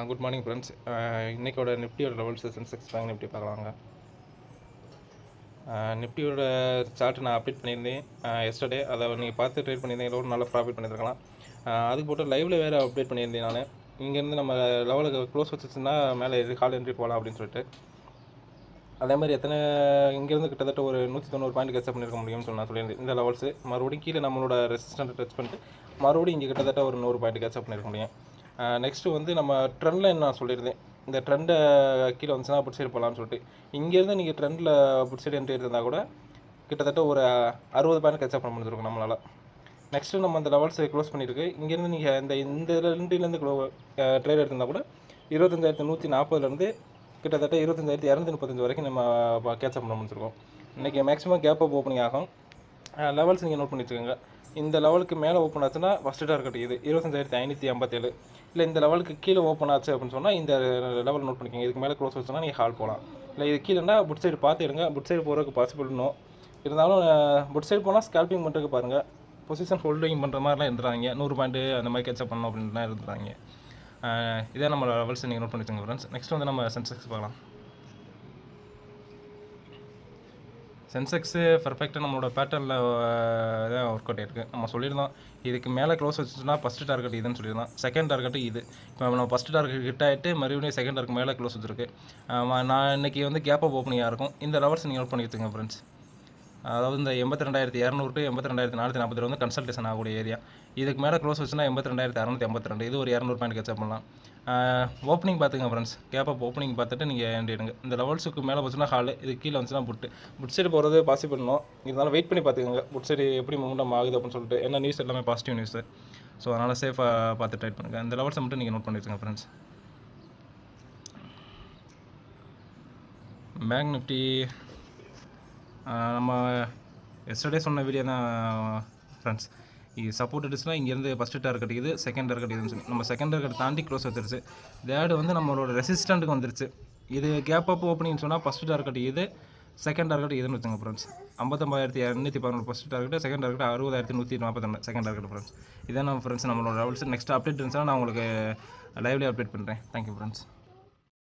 Good morning friends. இன்றைக்கோட நிஃப்டியோட levels Sensex bank Nifty பார்க்கலாங்க. நிஃப்டியோட சார்ட் நான் அப்டேட் பண்ணியிருந்தேன் எஸ்டர்டே. அதை நீங்கள் பார்த்து ட்ரேட் பண்ணியிருந்தீங்க, ஒரு நல்ல ப்ராஃபிட் பண்ணியிருக்கலாம். அதுக்கு போட்டு லைவில் வேறு அப்டேட் பண்ணியிருந்தேன் நான். இங்கேருந்து நம்ம லெவலுக்கு க்ளோஸ் வச்சுச்சுன்னா மேலே கால் என்ட்ரி போகலாம் அப்படின்னு சொல்லிட்டு. அதே மாதிரி இங்கேருந்து கிட்டத்தட்ட ஒரு 190 பாயிண்ட் கேட்ச் பண்ணியிருக்க முடியும்னு நான் சொல்லியிருந்தேன். இந்த லெவல்ஸு மறுபடியும் கீழே நம்மளோட ரெசிஸ்டன்ட் டச் பண்ணிட்டு மறுபடியும் இங்கே கிட்டத்தட்ட ஒரு 100 பாயிண்ட் கேட்ச் பண்ணியிருக்க முடியும். நெக்ஸ்ட்டு வந்து நம்ம ட்ரெண்ட் லைன் நான் சொல்லியிருந்தேன். இந்த ட்ரெண்டை கீழே வந்துச்சுன்னா புட் சைடு போகலான்னு சொல்லிட்டு. இங்கேருந்து நீங்கள் ட்ரெண்டில் புட் சைடு என்ட்ரி இருந்தால் கூட கிட்டத்தட்ட ஒரு 60 பாயிண்ட் கேட்ச் பண்ண முடிஞ்சிருக்கும் நம்மளால். நெக்ஸ்ட்டு நம்ம அந்த லெவல்ஸை க்ளோஸ் பண்ணியிருக்கு. இங்கேருந்து நீங்கள் இந்த ரெண்டுலேருந்து ட்ரேட் எடுத்திருந்தால் கூட 25,140 கிட்டத்தட்ட 25,235 வரைக்கும் நம்ம கேட்சப் பண்ண முடிஞ்சிருக்கோம். இன்றைக்கி மேக்ஸிமம் கேப் அப் ஓப்பனிங் ஆகும். லெவல்ஸ் நீங்கள் நோட் பண்ணி வச்சுக்கோங்க. இந்த லெவலுக்கு மேலே ஓப்பன் ஆச்சுன்னா ஃபஸ்ட்டு டார்கெட் இது 25,557. இல்லை இந்த லெவலுக்கு கீழே ஓப்பன் ஆச்சு அப்படின்னு சொன்னால் இந்த லெவல் நோட் பண்ணிக்கோங்க. இதுக்கு மேலே க்ளோஸ் வச்சுன்னா நீங்கள் ஹால் போகலாம். இல்லை இது கீழேனா புட் சைடு பார்த்து எடுங்க. புட் சைடு போகிறதுக்கு பாசிபிள்னோ இருந்தாலும் புட் சைடு போனால் ஸ்கேல்பிங் பண்ணுறதுக்கு பாருங்கள். பொசிஷன் ஹோல்டிங் பண்ணுற மாதிரிலாம் இருந்துறாங்க. 100 பாயிண்ட் அந்த மாதிரி கேட்சப் பண்ணணும் அப்படின்லாம் இருந்துறாங்க. இதே நம்ம லெவல்ஸ் நீங்கள் நோட் பண்ணி வச்சுங்க ஃப்ரெண்ட்ஸ். நெக்ஸ்ட் வந்து நம்ம சென்செக்ஸ் பார்க்கலாம். சென்செக்ஸு பர்ஃபெக்டாக நம்மளோட பேட்டர்னில் தான் ஒர்க் அவுட் ஆகிருக்கு. நம்ம சொல்லியிருந்தோம் இதுக்கு மேலே க்ளோஸ் வச்சுன்னா ஃபஸ்ட்டு டார்கெட் இதுன்னு சொல்லியிருந்தோம். செகண்ட் டார்கெட்டு இது. இப்போ நம்ம ஃபஸ்ட்டு டார்கெட் ஹிட் ஆகிட்டு மறுபடியும் செகண்ட் டார்கெட் மேலே க்ளோஸ் வச்சுருக்கு. நான் இன்றைக்கி வந்து கேப் அப் ஓப்பனிங்காக இருக்கும். இந்த லெவல்ஸ் நீங்கள் நோட் பண்ணி வச்சுங்க ஃப்ரெண்ட்ஸ். அதாவது இந்த 82,200 to 82,442 வந்து கன்சல்டேஷன் ஆகக்கூடிய ஏரியா. இதுக்கு மேலே க்ளோஸ் வச்சுன்னா 82,682. இது ஒரு 200 பாயிண்ட் கேட்சப் பண்ணலாம். ஓப்பனிங் பார்த்துங்க ஃப்ரெண்ட்ஸ். கேப் அப் ஓப்பனிங் பார்த்துட்டு நீங்கள் என்ட்ரி எடுங்க. இந்த லெவல்ஸுக்கு மேலே போச்சுன்னா ஹால், இது கீழே வந்துச்சுன்னா புட் சைடு போகிறது பாசிபிள் பண்ணணும். இருந்தாலும் வெயிட் பண்ணி பார்த்துக்கோங்க புட் சைடு எப்படி மூவ்மெண்ட் ஆகுது அப்படின்னு சொல்லிட்டு. ஏன்னா நியூஸ் எல்லாமே பாசிட்டிவ் நியூஸு. ஸோ அதனால் சேஃபாக பார்த்து ட்ரைட் பண்ணுங்கள். இந்த லெவல்ஸை மட்டும் நீங்கள் நோட் பண்ணி வச்சுங்க ஃப்ரெண்ட்ஸ். பேங்க் நிஃப்டி நம்ம எஸ்டர்டே சொன்ன வீடியோ தான் ஃப்ரெண்ட்ஸ். இது சப்போர்ட் அடிச்சுன்னா இங்கேருந்து ஃபஸ்ட்டு டார்கெட் இது, செகண்ட் டார்கெட் இதுன்னு சொல்லி நம்ம செகண்ட் டார்கெட் தாண்டி க்ளோஸ் வந்துருச்சு. தேர்டு வந்து நம்மளோட ரெசிஸ்டண்ட்டுக்கு வந்துருச்சு. இது கேப் அப் ஓப்பனிங் சொன்னால் ஃபஸ்ட்டு டார்கெட் இது, செகண்ட் டார்கெட் இதுன்னு வச்சுங்க friends. 59,211 first target, second target 60,141 second target friends. இதான் நம்ம ஃப்ரெண்ட்ஸ் நம்மளோட லெவல்ஸ். நெக்ஸ்ட் அப்டேட் இருந்துச்சுன்னா நான் உங்களுக்கு லைவ்லேயே அப்டேட் பண்ணுறேன். Thank you friends.